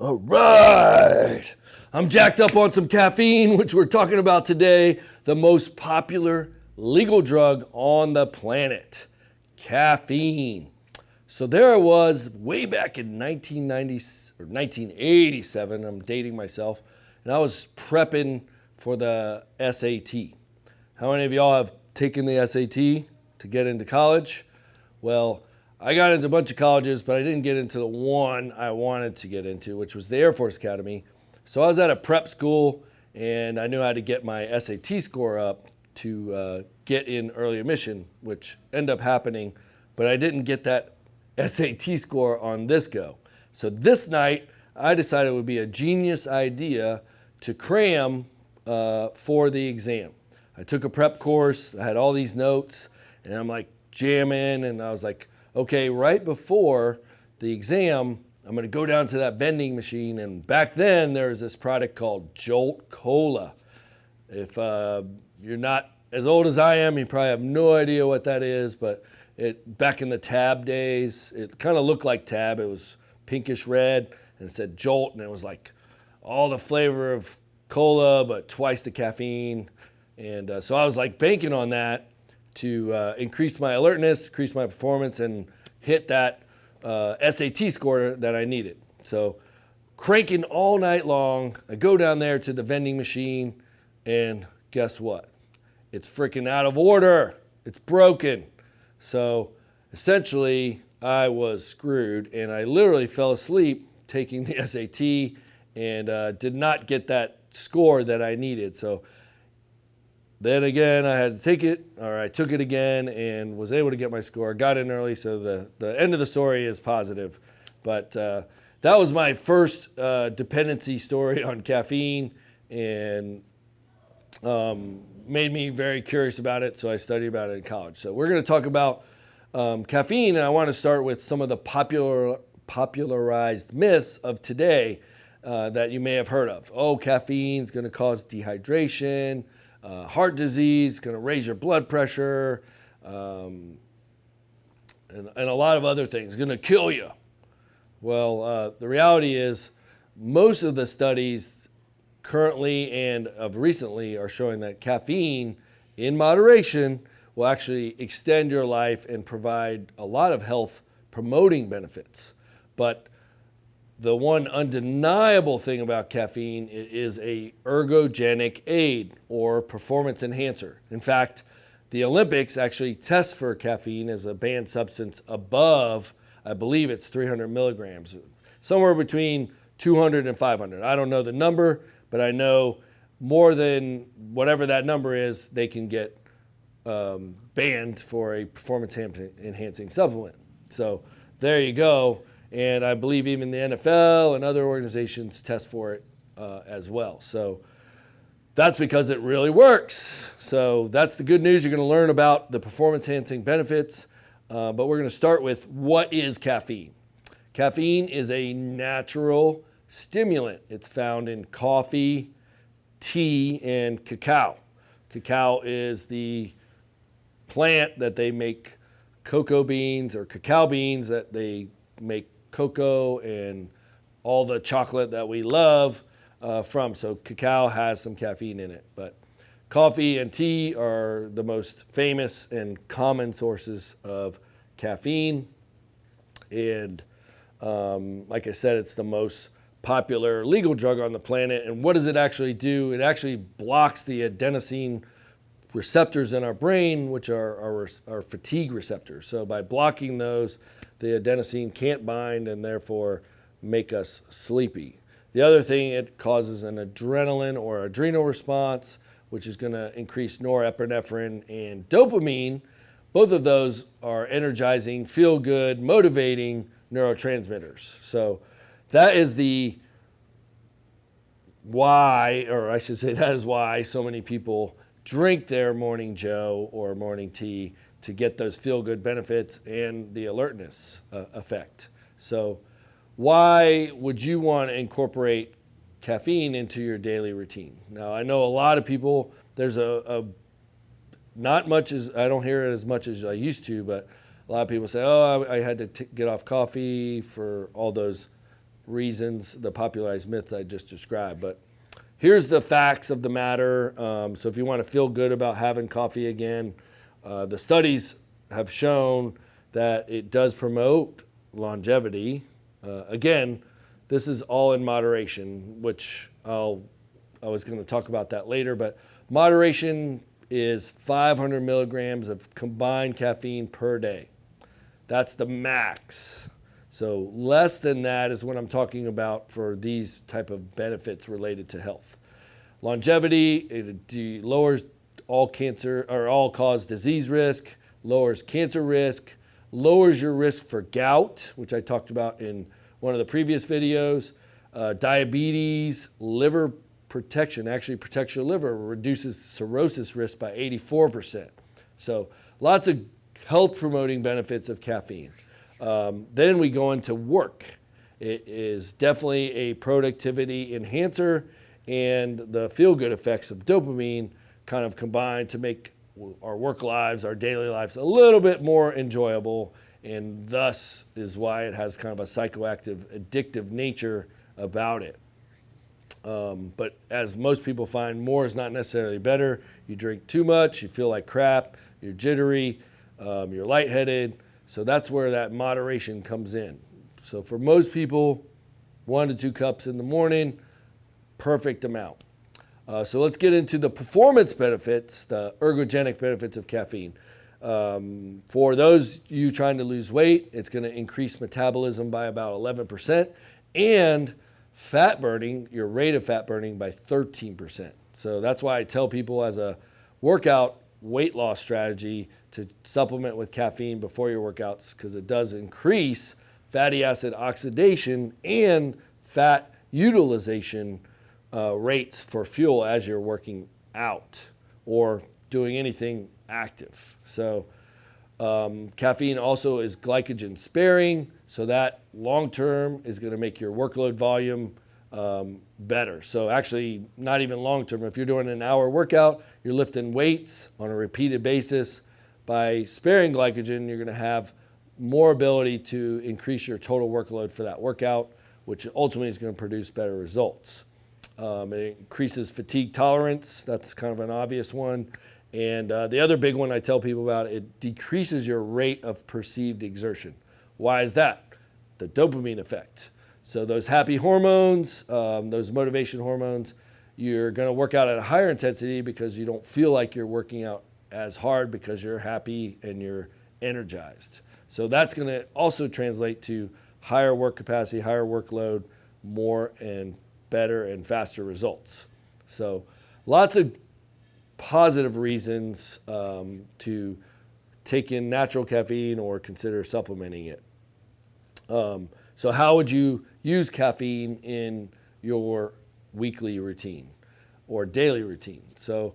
All right. I'm jacked up on some caffeine, which we're talking about today. The most popular legal drug on the planet, caffeine. So there I was way back in 1990 or 1987. I'm dating myself. And I was prepping for the SAT. How many of y'all have taken the SAT to get into college? Well, I got into a bunch of colleges, but I didn't get into the one I wanted to get into, which was the Air Force Academy. So I was at a prep school, and I knew how to get my SAT score up to get in early admission, which ended up happening, but I didn't get that SAT score on this go. So this night, I decided it would be a genius idea to cram for the exam. I took a prep course, I had all these notes, and I'm like jamming, and I was like, okay, right before the exam, I'm gonna go down to that vending machine, and back then there was this product called Jolt Cola. If you're not as old as I am, you probably have no idea what that is, but back in the Tab days, it kind of looked like Tab. It was pinkish red, and it said Jolt, and it was like all the flavor of cola, but twice the caffeine. And so I was like banking on that to increase my alertness, increase my performance, and hit that SAT score that I needed. So cranking all night long, I go down there to the vending machine, and guess what? It's freaking out of order. It's broken. So essentially, I was screwed, and I literally fell asleep taking the SAT and did not get that score that I needed. So then again, I had to take it, or I took it again and was able to get my score. Got in early, so the end of the story is positive. But that was my first dependency story on caffeine, and made me very curious about it, so I studied about it in college. So we're going to talk about caffeine, and I want to start with some of the popularized myths of today that you may have heard of. Oh, caffeine's going to cause dehydration, heart disease, going to raise your blood pressure, and a lot of other things, going to kill you. Well, the reality is most of the studies currently and of recently are showing that caffeine in moderation will actually extend your life and provide a lot of health promoting benefits. But the one undeniable thing about caffeine is a ergogenic aid or performance enhancer. In fact, the Olympics actually test for caffeine as a banned substance above, I believe it's 300 milligrams, somewhere between 200 and 500. I don't know the number, but I know more than whatever that number is, they can get banned for a performance enhancing supplement. So there you go. And I believe even the NFL and other organizations test for it as well. So that's because it really works. So that's the good news. You're going to learn about the performance enhancing benefits. But we're going to start with what is caffeine. Caffeine is a natural stimulant. It's found in coffee, tea, and cacao. Cacao is the plant that they make cocoa beans or cacao beans that they make cocoa and all the chocolate that we love from. So cacao has some caffeine in it, but coffee and tea are the most famous and common sources of caffeine. And like I said, it's the most popular legal drug on the planet. And what does it actually do? It actually blocks the adenosine receptors in our brain, which are our fatigue receptors. So by blocking those, the adenosine can't bind and therefore make us sleepy. The other thing, it causes an adrenaline or adrenal response, which is going to increase norepinephrine and dopamine. Both of those are energizing, feel good, motivating neurotransmitters. So that is the why, or I should say that is why so many people drink their morning joe or morning tea to get those feel-good benefits and the alertness effect. So why would you want to incorporate caffeine into your daily routine? Now, I know a lot of people, there's not much as, I don't hear it as much as I used to, but a lot of people say, oh, I had to get off coffee for all those reasons, the popularized myth I just described. But here's the facts of the matter. So if you want to feel good about having coffee again, the studies have shown that it does promote longevity. Again, this is all in moderation, which I was going to talk about that later, but moderation is 500 milligrams of combined caffeine per day. That's the max. So less than that is what I'm talking about for these type of benefits related to health. Longevity, it lowers all cancer or all cause disease risk, lowers cancer risk, lowers your risk for gout, which I talked about in one of the previous videos, diabetes, liver protection, actually protects your liver, reduces cirrhosis risk by 84%. So lots of health promoting benefits of caffeine. Then we go into work. It is definitely a productivity enhancer, and the feel-good effects of dopamine kind of combine to make our work lives, our daily lives a little bit more enjoyable, and thus is why it has kind of a psychoactive, addictive nature about it. But as most people find, more is not necessarily better. You drink too much, you feel like crap, you're jittery, you're lightheaded. So that's where that moderation comes in. So for most people, 1 to 2 cups in the morning, perfect amount. So let's get into the performance benefits, the ergogenic benefits of caffeine. For those you trying to lose weight, it's going to increase metabolism by about 11% and fat burning, your rate of fat burning by 13%. So that's why I tell people as a workout weight loss strategy to supplement with caffeine before your workouts, because it does increase fatty acid oxidation and fat utilization rates for fuel as you're working out or doing anything active. So caffeine also is glycogen sparing, so that long term is going to make your workload volume better. So actually not even long term. If you're doing an hour workout, you're lifting weights on a repeated basis. By sparing glycogen, you're going to have more ability to increase your total workload for that workout, which ultimately is going to produce better results. It increases fatigue tolerance. That's kind of an obvious one. And the other big one I tell people about, it decreases your rate of perceived exertion. Why is that? The dopamine effect. So those happy hormones, those motivation hormones, you're going to work out at a higher intensity because you don't feel like you're working out as hard because you're happy and you're energized. So that's going to also translate to higher work capacity, higher workload, more and better and faster results. So lots of positive reasons to take in natural caffeine or consider supplementing it. So how would you use caffeine in your weekly routine or daily routine? So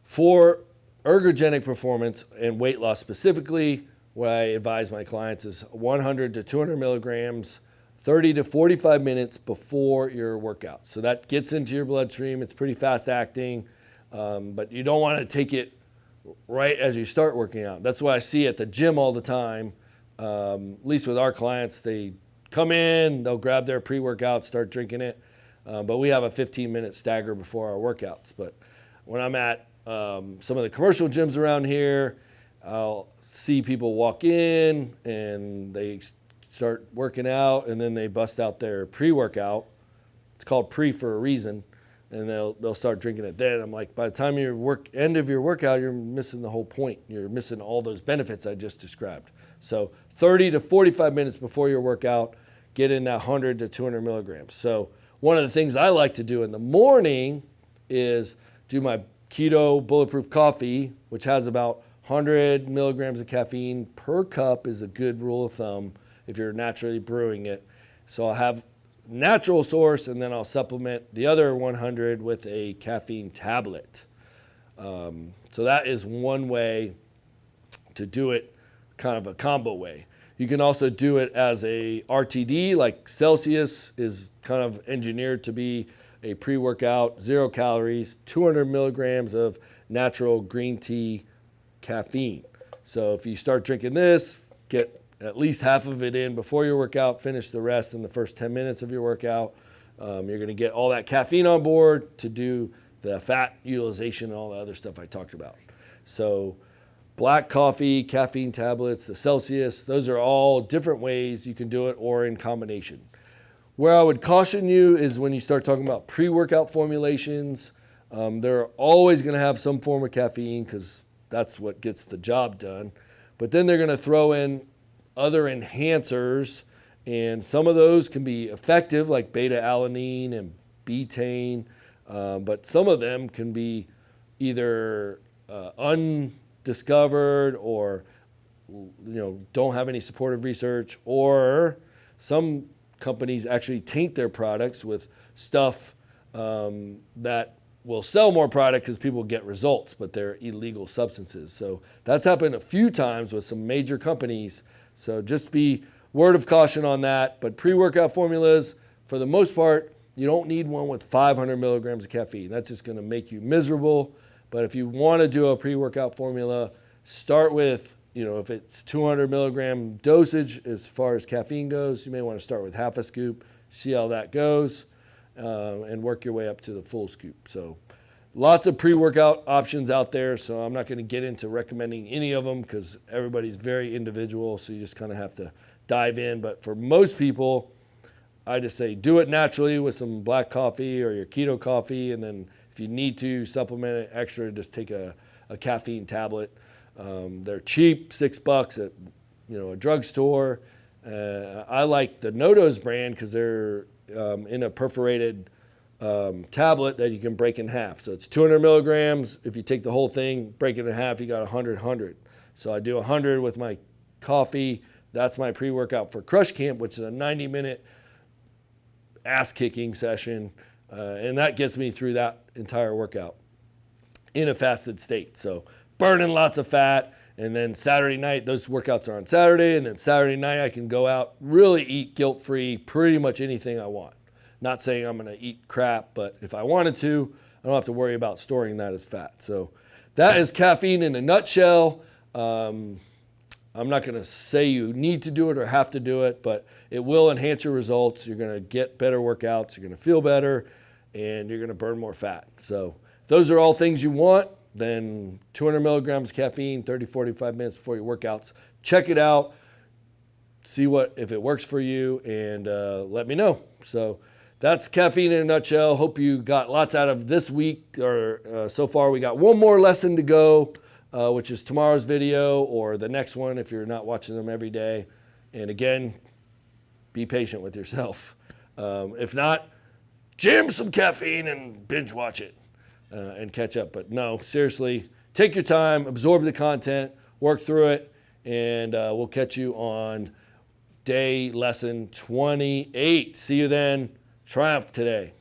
for ergogenic performance and weight loss specifically, what I advise my clients is 100 to 200 milligrams 30 to 45 minutes before your workout. So that gets into your bloodstream. It's pretty fast acting, but you don't want to take it right as you start working out. That's what I see at the gym all the time. At least with our clients, they come in, they'll grab their pre-workout, start drinking it. But we have a 15-minute stagger before our workouts. But when I'm at some of the commercial gyms around here, I'll see people walk in and they start working out and then they bust out their pre-workout. It's called pre for a reason. And they'll start drinking it then. I'm like, by the time you end of your workout, you're missing the whole point. You're missing all those benefits I just described. So 30 to 45 minutes before your workout, get in that 100 to 200 milligrams. So one of the things I like to do in the morning is do my keto bulletproof coffee, which has about 100 milligrams of caffeine per cup is a good rule of thumb if you're naturally brewing it. So I'll have natural source and then I'll supplement the other 100 with a caffeine tablet. So that is one way to do it, kind of a combo way. You can also do it as a RTD, like Celsius is kind of engineered to be a pre-workout, 0 calories, 200 milligrams of natural green tea caffeine. So if you start drinking this, get at least half of it in before your workout, finish the rest in the first 10 minutes of your workout. You're going to get all that caffeine on board to do the fat utilization and all the other stuff I talked about. So black coffee, caffeine tablets, the Celsius, those are all different ways you can do it or in combination. Where I would caution you is when you start talking about pre-workout formulations. They're always going to have some form of caffeine because that's what gets the job done. But then they're going to throw in other enhancers, and some of those can be effective, like beta-alanine and betaine, but some of them can be either undiscovered or don't have any supportive research, or some companies actually taint their products with stuff that will sell more product because people get results, but they're illegal substances. So that's happened a few times with some major companies. So just be word of caution on that. But pre-workout formulas, for the most part, you don't need one with 500 milligrams of caffeine. That's just going to make you miserable. But if you want to do a pre-workout formula, start with, if it's 200 milligram dosage as far as caffeine goes, you may want to start with half a scoop, see how that goes. And work your way up to the full scoop. So lots of pre-workout options out there. So I'm not going to get into recommending any of them because everybody's very individual. So you just kind of have to dive in. But for most people, I just say do it naturally with some black coffee or your keto coffee. And then if you need to supplement it extra, just take a caffeine tablet. They're cheap, $6 at a drugstore. I like the NoDoz brand because they're in a perforated tablet that you can break in half. So it's 200 milligrams. If you take the whole thing, break it in half, you got 100. So I do 100 with my coffee. That's my pre-workout for Crush Camp, which is a 90-minute ass-kicking session. And that gets me through that entire workout in a fasted state. So burning lots of fat. And then Saturday night, those workouts are on Saturday. And then Saturday night, I can go out, really eat guilt-free, pretty much anything I want. Not saying I'm going to eat crap, but if I wanted to, I don't have to worry about storing that as fat. So that is caffeine in a nutshell. I'm not going to say you need to do it or have to do it, but it will enhance your results. You're going to get better workouts. You're going to feel better, and you're going to burn more fat. So if those are all things you want, then 200 milligrams caffeine, 30, 45 minutes before your workouts. Check it out. See if it works for you, and let me know. So that's caffeine in a nutshell. Hope you got lots out of this week, or so far we got one more lesson to go, which is tomorrow's video or the next one if you're not watching them every day. And again, be patient with yourself. If not, jam some caffeine and binge watch it. And catch up. But no, seriously, take your time, absorb the content, work through it, and we'll catch you on day lesson 28. See you then. TrYumph today.